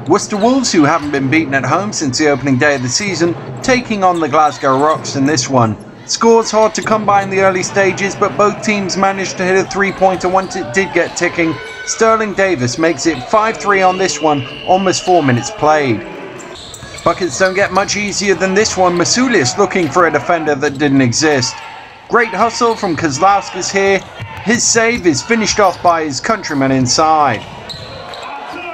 Worcester Wolves, who haven't been beaten at home since the opening day of the season, taking on the Glasgow Rocks in this one. Scores hard to come by in the early stages, but both teams managed to hit a three-pointer once it did get ticking. Sterling Davis makes it 5-3 on this one, almost 4 minutes played. Buckets don't get much easier than this one. Masulis looking for a defender that didn't exist. Great hustle from Kozlauskas here. His save is finished off by his countryman inside.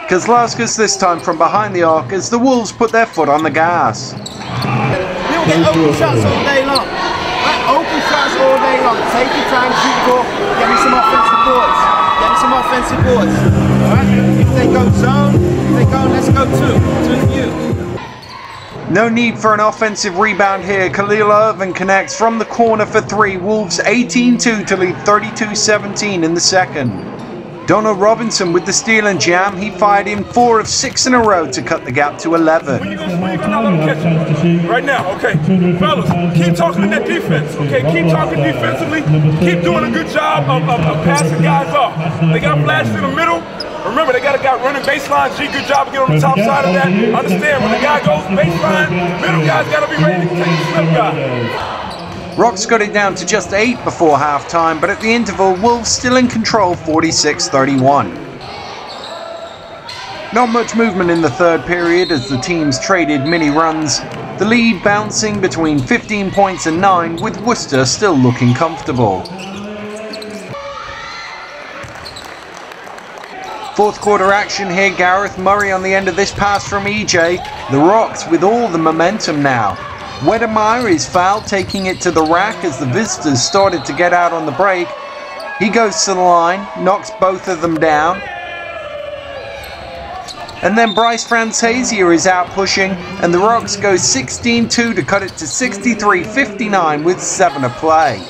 Kozlauskas this time from behind the arc as the Wolves put their foot on the gas. You'll get open shots all day long. Right? Open shots all day long. Take your time, shoot the ball, get me some offensive boards. Get me some offensive boards. Alright? If they go zone, if they go, let's go two few. No need for an offensive rebound here. Khalil Irvin connects from the corner for three. Wolves 18-2 to lead 32-17 in the second. Donald Robinson with the steal and jam. He fired in 4 of 6 in a row to cut the gap to 11. When you gonna catch it? Right now, okay. Fellas, keep talking in that defense, okay? Keep talking defensively. Keep doing a good job of passing guys off. They got flashes in the middle. Remember, they got a guy running baseline. G, good job of getting on the top side of that. Understand, when the guy goes baseline, middle guy's got to be ready to take the slip guy. Rocks got it down to just 8 before halftime, but at the interval, Wolves still in control 46-31. Not much movement in the third period as the teams traded mini runs, the lead bouncing between 15 points and 9, with Worcester still looking comfortable. Fourth quarter action here. Gareth Murray on the end of this pass from EJ. The Rocks with all the momentum now. Wedemeyer is fouled, taking it to the rack as the visitors started to get out on the break. He goes to the line, knocks both of them down. And then Bryce Franzasier is out pushing, and the Rocks go 16-2 to cut it to 63-59 with 7 to play.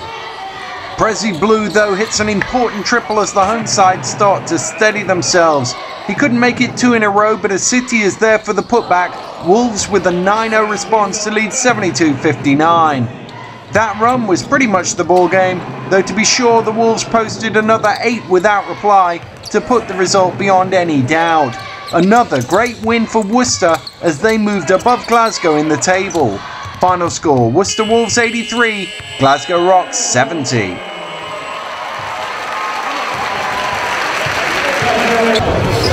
Prezi Blue, though, hits an important triple as the home side start to steady themselves. He couldn't make it 2 in a row, but as City is there for the putback, Wolves with a 9-0 response to lead 72-59. That run was pretty much the ball game, though to be sure the Wolves posted another 8 without reply to put the result beyond any doubt. Another great win for Worcester as they moved above Glasgow in the table. Final score, Worcester Wolves 83, Glasgow Rocks 70.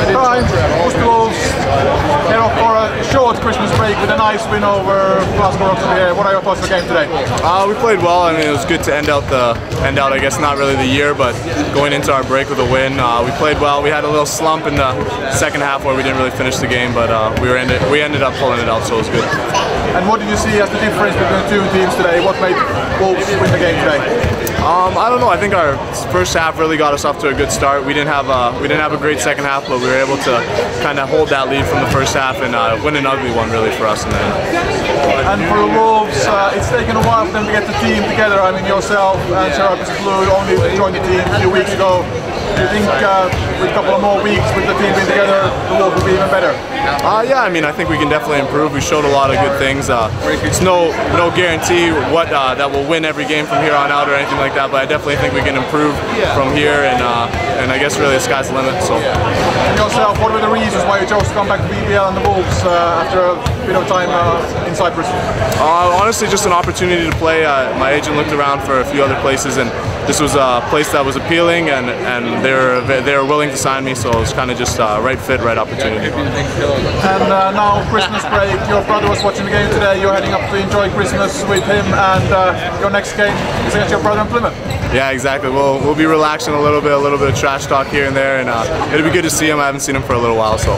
Hi, Worcester Wolves head off for a short Christmas break with a nice win over Glasgow Rocks here. What are your thoughts on the game today? We played well. I mean, it was good to end out, I guess not really the year, but going into our break with a win. We played well. We had a little slump in the second half where we didn't really finish the game, but we ended up pulling it out, so it was good. And what did you see as the difference between the two teams today? What made Wolves win the game today? I don't know. I think our first half really got us off to a good start. We didn't have a great second half, but we were able to kind of hold that lead from the first half and win an ugly one really for us in the end. And for the Wolves, it's taken a while for them to get the team together. I mean, yourself and Sir Blue only joined the team a few weeks ago. Do you think with a couple of more weeks with the team being together, the Wolves will be even better? Yeah, I mean, I think we can definitely improve. We showed a lot of good things. It's no guarantee that we'll win every game from here on out or anything like that, but I definitely think we can improve from here, and I guess really the sky's the limit. So. And yourself, what were the reasons why you chose to come back to BBL and the Wolves after a bit of time in Cyprus? Honestly, just an opportunity to play. My agent looked around for a few other places, and this was a place that was appealing, and they were willing to sign me, so it was kind of just right fit, right opportunity. And now Christmas break, your brother was watching the game today, you're heading up to enjoy Christmas with him, and your next game is against your brother in Plymouth. Yeah, exactly. We'll be relaxing a little bit of trash talk here and there, and it'll be good to see him. I haven't seen him for a little while, so.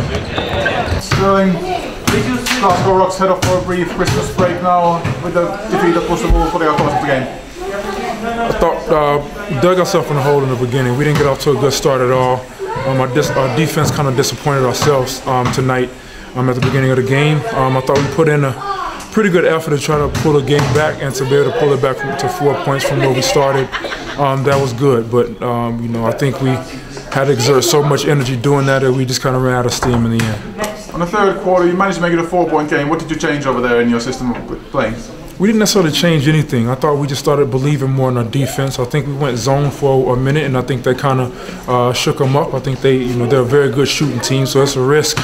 Sterling, Glasgow Rocks head off for a brief Christmas break now with the defeat at Worcester Wolves. What are your thoughts of the game? I thought we dug ourselves in the hole in the beginning. We didn't get off to a good start at all. Our defense kind of disappointed ourselves tonight at the beginning of the game. I thought we put in a pretty good effort to try to pull the game back and to be able to pull it back to 4 points from where we started. That was good, but you know, I think we had to exert so much energy doing that we just kind of ran out of steam in the end. On the third quarter, you managed to make it a 4-point game. What did you change over there in your system of playing? We didn't necessarily change anything. I thought we just started believing more in our defense. I think we went zone for a minute, and I think that kind of shook them up. I think they're a very good shooting team, so it's a risk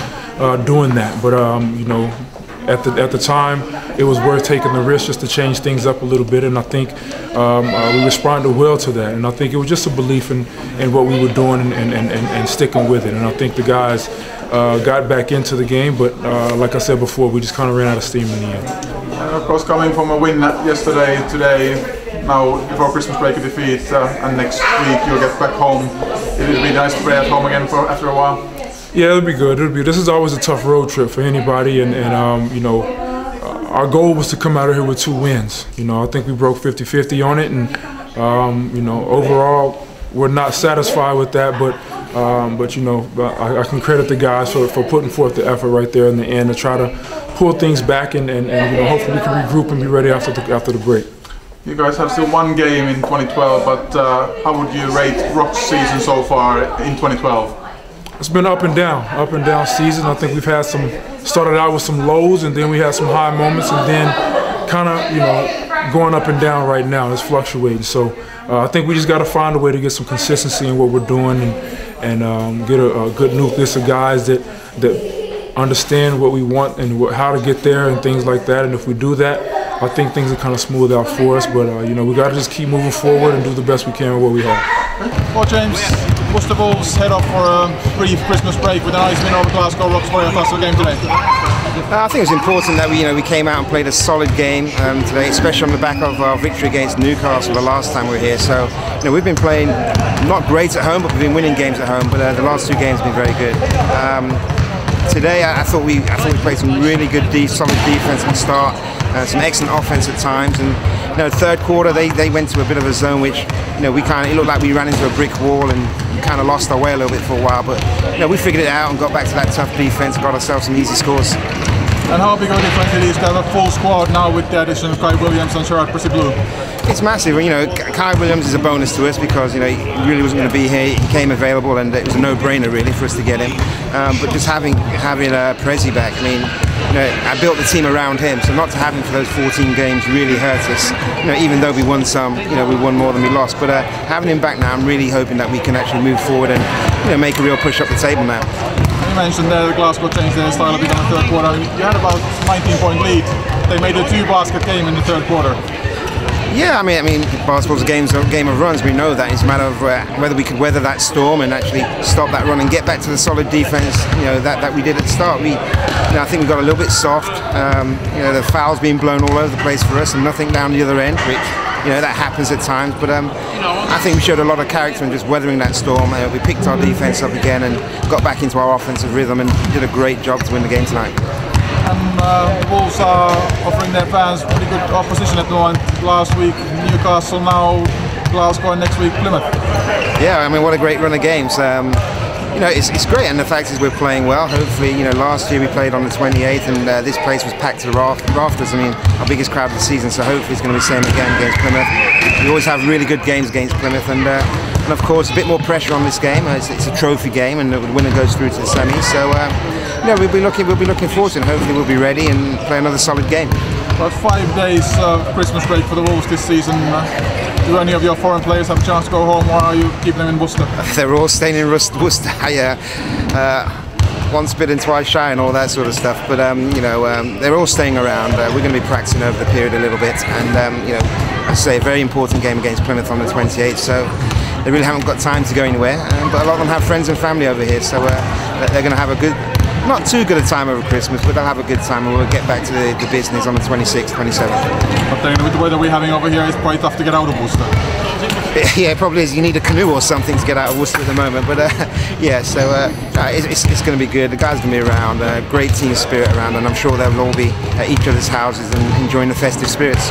doing that. But you know, at the time, it was worth taking the risk just to change things up a little bit, and I think we responded well to that. And I think it was just a belief in what we were doing and sticking with it. And I think the guys got back into the game, but like I said before, we just kind of ran out of steam in the end. And of course, coming from a win yesterday, today, now before Christmas break a defeat, and next week you'll get back home. It'll be nice to play at home again after a while. Yeah, it'll be good. This is always a tough road trip for anybody, and you know, our goal was to come out of here with 2 wins. You know, I think we broke 50-50 on it, and you know, overall, we're not satisfied with that, but you know, I can credit the guys for putting forth the effort right there in the end to try to pull things back and you know, hopefully we can regroup and be ready after the break. You guys have still 1 game in 2012, but how would you rate Rocks' season so far in 2012? It's been up and down season. I think we've had started out with some lows, and then we had some high moments, and then kind of, you know, going up and down right now. It's fluctuating. So I think we just got to find a way to get some consistency in what we're doing and get a good nucleus of guys that understand what we want and how to get there and things like that. And if we do that, I think things are kind of smooth out for us. But you know, we got to just keep moving forward and do the best we can with what we have. Well, James, Worcester Wolves head off for a brief Christmas break with a nice win over Glasgow Rocks for a fantastic game today. I think it was important that we came out and played a solid game today, especially on the back of our victory against Newcastle the last time we were here. So we've been playing not great at home, but we've been winning games at home. But the last 2 games have been very good. Today, I thought we played some really good, solid defense at the start, some excellent offense at times, and third quarter they went to a bit of a zone which it looked like we ran into a brick wall and kind of lost our way a little bit for a while. But we figured it out and got back to that tough defense, got ourselves some easy scores. And how big of a difference it is to have a full squad now with the addition of Kai Williams and Gerard Blue? It's massive. Kai Williams is a bonus to us because he really wasn't going to be here. He came available, and it was a no-brainer really for us to get him. But just having Prezi back, I built the team around him, so not to have him for those 14 games really hurt us. Even though we won some, we won more than we lost. But having him back now, I'm really hoping that we can actually move forward and make a real push up the table now. You mentioned there the Glasgow changed their style a bit in the third quarter. You had about a 19-point lead. They made a 2-basket game in the third quarter. Yeah, I mean, basketball's a game of runs. We know that. It's a matter of whether we could weather that storm and actually stop that run and get back to the solid defense, that we did at the start. I think we got a little bit soft. The fouls being blown all over the place for us, and nothing down the other end, which that happens at times. But I think we showed a lot of character in just weathering that storm. We picked our defense up again and got back into our offensive rhythm and did a great job to win the game tonight. And Wolves are offering their fans pretty good opposition at the moment. Last week Newcastle, now Glasgow, and next week Plymouth. Yeah, I mean, what a great run of games. It's great, and the fact is we're playing well. Hopefully, last year we played on the 28th, and this place was packed to the rafters. I mean, our biggest crowd of the season, so hopefully it's going to be the same again against Plymouth. We always have really good games against Plymouth, and of course a bit more pressure on this game. It's a trophy game, and the winner goes through to the semis. So we'll be looking forward to it. Hopefully we'll be ready and play another solid game. About 5 days Christmas break for the Wolves this season. Do any of your foreign players have a chance to go home, or are you keeping them in Worcester? They're all staying in Worcester. Once bitten, twice shy, and all that sort of stuff. But they're all staying around. We're going to be practicing over the period a little bit, and I say a very important game against Plymouth on the 28th. So they really haven't got time to go anywhere. But a lot of them have friends and family over here, so they're going to have a good. Not too good a time over Christmas, but they'll have a good time, and we'll get back to the business on the 26th, 27th. But then with the weather we're having over here, it's quite tough to get out of Worcester. Yeah, it probably is. You need a canoe or something to get out of Worcester at the moment. But yeah, so it's going to be good. The guys are going to be around. Great team spirit around, and I'm sure they'll all be at each other's houses and enjoying the festive spirits.